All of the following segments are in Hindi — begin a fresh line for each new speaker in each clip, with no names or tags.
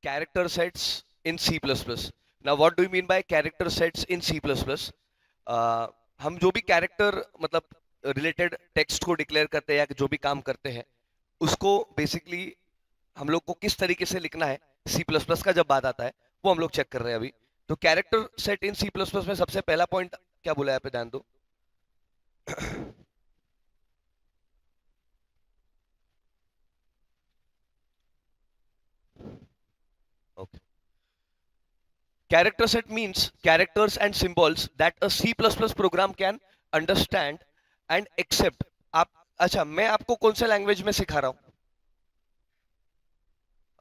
character sets in C++. Now, what do you mean by character sets in C++? हम जो भी कैरेक्टर मतलब रिलेटेड टेक्स्ट को डिक्लेयर करते हैं या जो भी काम करते हैं उसको बेसिकली हम लोग को किस तरीके से लिखना है सी प्लस प्लस का जब बात आता है वो हम लोग चेक कर रहे हैं अभी। तो कैरेक्टर सेट इन सी प्लस प्लस में सबसे पहला पॉइंट क्या बोला है यहाँ पे ध्यान दो। Okay, character set means characters and symbols that a C++ program can understand and accept। आप अच्छा, मैं आपको कौन से लैंग्वेज में सिखा रहा हूं?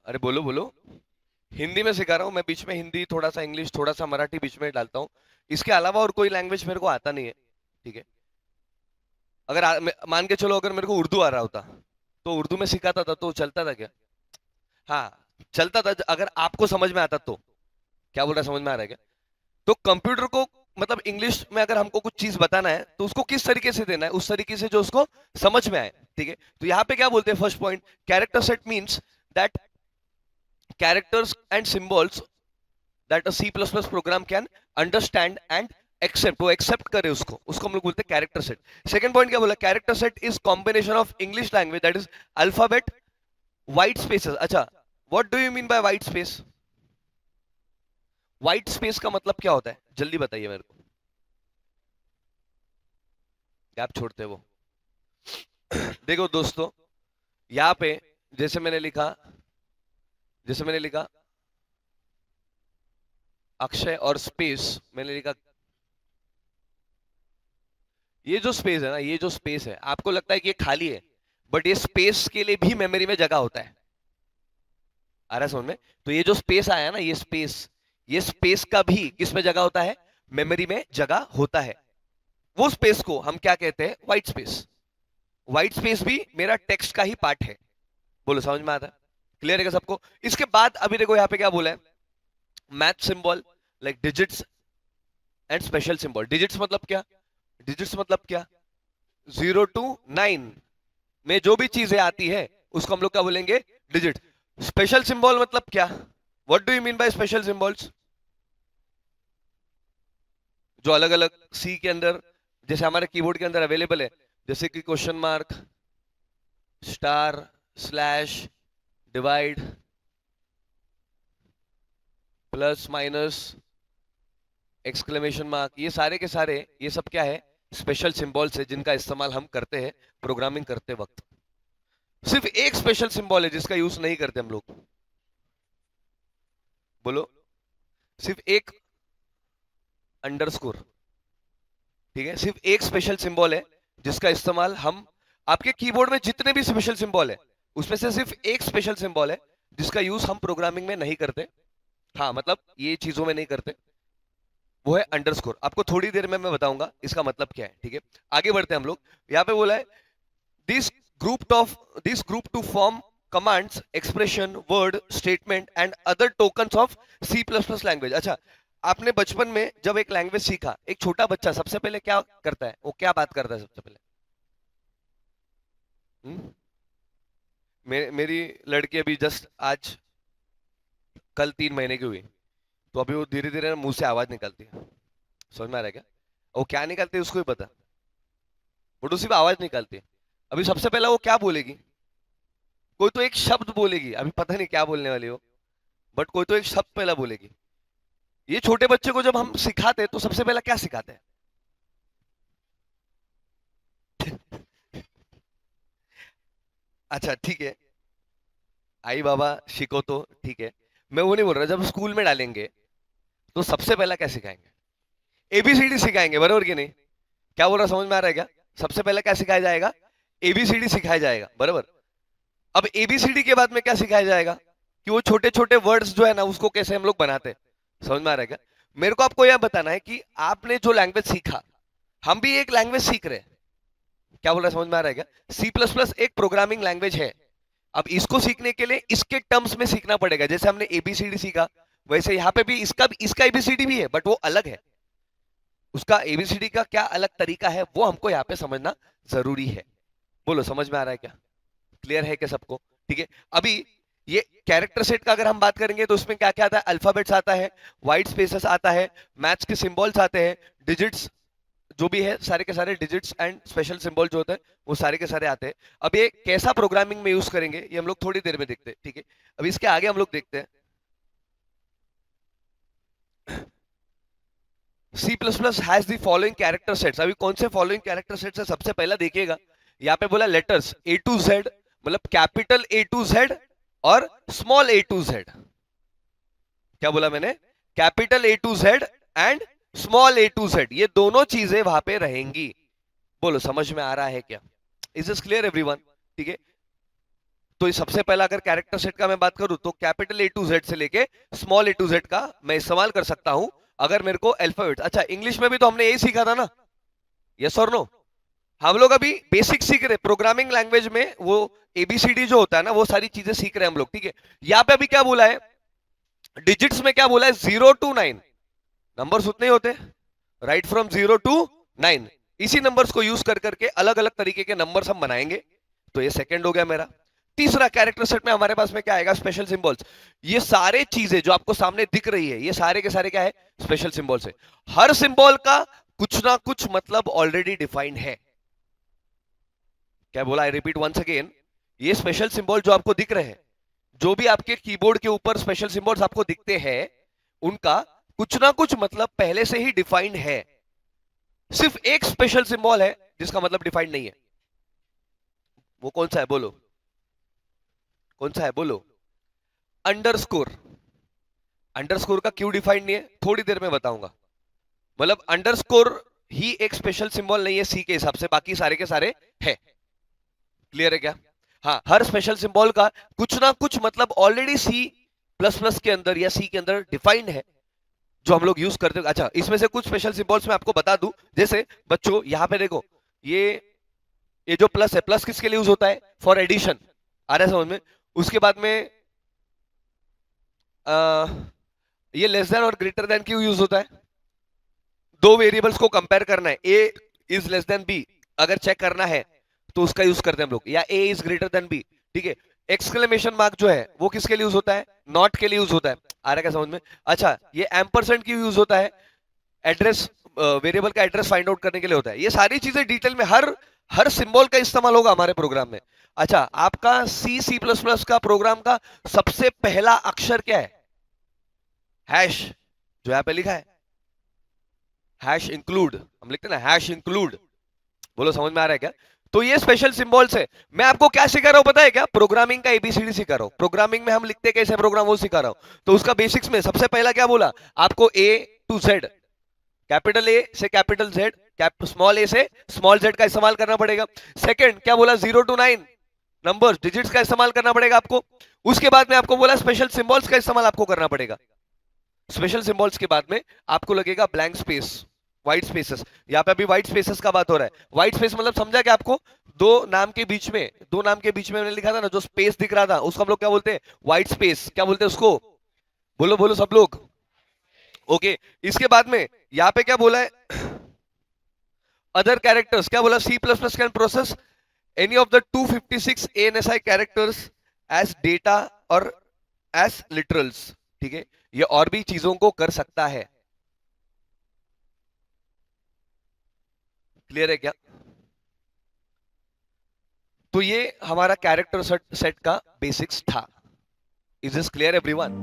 अरे बोलो बोलो। हिंदी में सिखा रहा हूं मैं, बीच में हिंदी थोड़ा सा इंग्लिश थोड़ा सा मराठी बीच में डालता हूं। इसके अलावा और कोई लैंग्वेज मेरे को आता नहीं है, ठीक है। अगर मान के चलो अगर मेरे को उर्दू आ रहा होता तो उर्दू में सिखाता था तो चलता था क्या? हाँ, चलता था अगर आपको समझ में आता तो। क्या बोल रहा है, समझ में आ रहा है क्या? तो कंप्यूटर को मतलब इंग्लिश में अगर हमको कुछ चीज बताना है तो उसको किस तरीके से देना है, उस तरीके से जो उसको समझ में आए, ठीक है। तो यहाँ पे क्या बोलते हैं first point, character set means that characters and symbols that a C plus plus program can understand and accept. वो एक्सेप्ट करे उसको, उसको हम लोग बोलते हैं कैरेक्टर सेट। सेकंड पॉइंट क्या बोला, character set is combination of English language that is alphabet white spaces. अच्छा, what do you mean by white space? White space का मतलब क्या होता है, जल्दी बताइए मेरे को। गैप छोड़ते वो। देखो दोस्तों, यहां पे जैसे मैंने लिखा, जैसे मैंने लिखा अक्षय और स्पेस, मैंने लिखा ये जो स्पेस है ना, ये जो स्पेस है आपको लगता है कि ये खाली है, बट ये स्पेस के लिए भी मेमोरी में जगह होता है। आ रहा है समझ में? तो ये जो स्पेस आया ना, ये स्पेस का भी किस में जगह होता है, मेमोरी में जगह होता है। वो स्पेस को हम क्या कहते हैं, व्हाइट स्पेस। व्हाइट स्पेस भी मेरा टेक्स्ट का ही पार्ट है। बोलो समझ में आता है, क्लियर है क्या सबको? इसके बाद अभी देखो यहाँ पे क्या बोला है, math symbol like digits and special symbol. Digits मतलब क्या, डिजिट्स मतलब क्या, 0 to 9 में जो भी चीजें आती है उसको हम लोग क्या बोलेंगे, डिजिट। स्पेशल सिंबल मतलब क्या, what do you mean by special symbols? जो अलग अलग सी के अंदर, जैसे हमारे कीबोर्ड के अंदर अवेलेबल है, जैसे कि question mark, star, slash, divide, plus minus, exclamation mark, ये सारे के सारे ये सब क्या है, स्पेशल सिंबल्स है जिनका इस्तेमाल हम करते हैं प्रोग्रामिंग करते वक्त। सिर्फ एक स्पेशल सिंबल है जिसका यूज नहीं करते हम लोग, बोलो। सिर्फ एक अंडरस्कोर, ठीक है, सिर्फ एक स्पेशल सिंबल है जिसका इस्तेमाल हम, आपके कीबोर्ड में जितने भी स्पेशल सिंबल है उसमें से सिर्फ एक स्पेशल सिंबल है जिसका यूज हम प्रोग्रामिंग में नहीं करते। हाँ मतलब ये चीजों में नहीं करते, वो है अंडरस्कोर। आपको थोड़ी देर में मैं बताऊंगा इसका मतलब क्या है, ठीक है। आगे बढ़ते हैं हम लोग। यहाँ पे बोला है this this group to form commands, expression, word, statement and other tokens of C plus plus language. अच्छा, आपने बचपन में जब एक लैंग्वेज सीखा, एक छोटा बच्चा सबसे पहले क्या करता है, वो क्या बात करता है सबसे पहले? मेरी लड़की अभी जस्ट आज कल 3 महीने की हुई, तो अभी वो धीरे धीरे मुंह से आवाज निकलती है। समझ में आ रहा है क्या? वो क्या निकालती है उसको ही पता, वो तो सिर्फ आवाज निकालती है। अभी सबसे पहला वो क्या बोलेगी, कोई तो एक शब्द बोलेगी, अभी पता नहीं क्या बोलने वाली हो, बट कोई तो एक शब्द पहला बोलेगी। ये छोटे बच्चे को जब हम सिखाते हैं तो सबसे पहला क्या सिखाते हैं? अच्छा ठीक है, आई बाबा शिको तो ठीक है, मैं वो नहीं बोल रहा। जब स्कूल में डालेंगे तो सबसे पहला क्या सिखाएंगे, एबीसीडी सिखाएंगे, बराबर कि नहीं? क्या बोल रहा, समझ में आ रहा है क्या? सबसे पहले क्या सिखाया जाएगा, एबीसीडी सिखाया जाएगा, बराबर। अब एबीसीडी के बाद में क्या सिखाया जाएगा, कि वो छोटे छोटे वर्ड्स जो है ना उसको कैसे हम लोग बनाते हैं। समझ में आ रहा है क्या? मेरे को आपको यह बताना है कि आपने जो लैंग्वेज सीखा, हम भी एक लैंग्वेज सीख रहे हैं। क्या बोल रहा है, समझ में आ रहा है क्या? सी प्लस प्लस एक प्रोग्रामिंग लैंग्वेज है। अब इसको सीखने के लिए इसके टर्म्स में सीखना पड़ेगा। जैसे हमने एबीसीडी सीखा, वैसे यहाँ पे भी इसका एबीसीडी भी है, बट वो अलग है। उसका एबीसीडी का क्या अलग तरीका है वो हमको यहाँ पे समझना जरूरी है। बोलो समझ में आ रहा है क्या, क्लियर है क्या सबको? ठीक है। अभी ये कैरेक्टर सेट का अगर हम बात करेंगे तो उसमें क्या क्या आता है, अल्फाबेट्स आता है, व्हाइट स्पेसेस आता है, मैथ्स के सिंबल्स आते हैं, डिजिट्स जो भी है सारे के सारे डिजिट्स एंड स्पेशल सिंबल जो होते हैं वो सारे के सारे आते हैं। अब ये कैसा प्रोग्रामिंग में यूज करेंगे ये हम लोग थोड़ी देर में देखते हैं, ठीक है। अब इसके आगे हम लोग देखते हैं C++ has the following character sets. अभी कौन से फॉलोइंग कैरेक्टर सेट्स है, सबसे पहला देखिएगा यहाँ पे बोला लेटर्स A to Z, मतलब कैपिटल A to Z और स्मॉल A to Z। क्या बोला मैंने, capital A to Z and small A to Z, ये दोनों चीजें वहां पे रहेंगी। बोलो समझ में आ रहा है क्या, इज दिस क्लियर एवरीवन, ठीक है। तो ये सबसे पहला अगर कैरेक्टर सेट का मैं बात करूं तो कैपिटल A to Z से लेके स्मॉल A to Z का मैं इस्तेमाल कर सकता हूं अगर मेरे को अल्फाबेट। अच्छा इंग्लिश में भी तो हमने यही सीखा था ना, यस और नो। हम लोग अभी बेसिक सीख रहे प्रोग्रामिंग लैंग्वेज में, वो एबीसीडी जो होता है ना वो सारी चीजें सीख रहे हैं हम लोग, ठीक है। यहाँ पे अभी क्या बोला है, डिजिट्स में क्या बोला है, 0 to 9 नंबर्स उतने ही होते, राइट फ्रॉम 0 to 9। इसी नंबर्स को यूज कर करके अलग अलग तरीके के नंबर्स हम बनाएंगे। तो ये सेकंड हो गया मेरा। तीसरा कैरेक्टर सेट में हमारे पास में क्या आएगा, स्पेशल सिंबल्स। ये सारे चीजें जो आपको सामने दिख रही है ये सारे के सारे क्या है, स्पेशल सिंबल्स है। हर सिंबल का कुछ ना कुछ मतलब ऑलरेडी डिफाइंड है। क्या बोला, आई रिपीट वंस अगेन, ये स्पेशल सिंबल जो आपको दिख रहे हैं, जो भी आपके कीबोर्ड के ऊपर स्पेशल सिंबल्स आपको दिखते हैं उनका कुछ ना कुछ मतलब पहले से ही डिफाइंड है। सिर्फ एक स्पेशल सिंबल है जिसका मतलब डिफाइंड नहीं है। वो कौन सा है बोलो, कौन सा है बोलो, अंडरस्कोर। अंडरस्कोर का क्यों डिफाइंड नहीं है थोड़ी देर में बताऊंगा। मतलब अंडरस्कोर ही एक स्पेशल सिंबल नहीं है सी के हिसाब से, बाकी सारे के सारे है। क्लियर है क्या, हाँ हर स्पेशल सिंबल का कुछ ना कुछ मतलब ऑलरेडी सी प्लस प्लस के अंदर या सी के अंदर डिफाइंड है जो हम लोग यूज करते हैं। अच्छा इसमें से कुछ स्पेशल सिंबल्स मैं आपको बता दूं, जैसे बच्चों यहाँ पे देखो, ये जो प्लस है, प्लस किसके लिए यूज होता है, फॉर एडिशन, आ रहा है समझ में। उसके बाद में आ, ये लेस देन और ग्रेटर देन क्यों यूज होता है, दो वेरिएबल्स को कंपेयर करना है, ए इज लेस देन बी अगर चेक करना है तो उसका यूज करते हैं हम लोग, या ए इज ग्रेटर देन बी, ठीक है। एक्सक्लेमेशन मार्क जो है वो किसके लिए यूज होता है, नॉट के लिए यूज होता है, आ रहा है क्या समझ में। अच्छा ये एम्परसेंड क्यों यूज होता है, एड्रेस, वेरिएबल का एड्रेस फाइंड आउट करने के लिए होता है। ये सारी चीजें डिटेल में हर हर सिंबल का इस्तेमाल होगा हमारे प्रोग्राम में। अच्छा आपका C++ का प्रोग्राम का सबसे पहला अक्षर क्या है, हैश, जो यहाँ पे लिखा है हैश इंक्लूड, हम लिखते हैं ना हैश इंक्लूड। बोलो समझ में आ रहा है क्या। तो ये स्पेशल सिंबल्स है। मैं आपको क्या सिखा रहा हूं पता है क्या, प्रोग्रामिंग का एबीसीडी सिखा रहा हूं। प्रोग्रामिंग में हम लिखते कैसे प्रोग्राम वो सिखा रहा हूं। तो उसका बेसिक्स में सबसे पहला क्या बोला आपको, A to Z, capital A से कैपिटल जेड, स्मॉल ए से स्मॉल जेड का इस्तेमाल करना पड़ेगा। सेकंड क्या बोला, 0 to 9 नंबर्स डिजिट्स का इस्तेमाल करना पड़ेगा आपको। उसके बाद में आपको बोला स्पेशल सिंबल्स का इस्तेमाल आपको करना पड़ेगा। स्पेशल सिंबल्स के बाद में आपको लगेगा ब्लैंक स्पेस, व्हाइट स्पेसेस। यहाँ पे अभी व्हाइट स्पेसेस का बात हो रहा है। व्हाइट स्पेस मतलब समझा क्या आपको, दो नाम के बीच में मैंने लिखा था ना जो स्पेस दिख रहा था उसको हम लोग क्या बोलते हैं, व्हाइट स्पेस। क्या बोलते हैं उसको, बोलो बोलो सब लोग, ओके। इसके बाद में यहाँ पे क्या बोला है, अदर कैरेक्टर्स, क्या बोला, C++ can process any of the 256 ANSI characters as data और एज लिटरल्स, ठीक है। ये और भी चीजों को कर सकता है। क्लियर है क्या। तो ये हमारा कैरेक्टर सेट का बेसिक्स था। Is this clear everyone.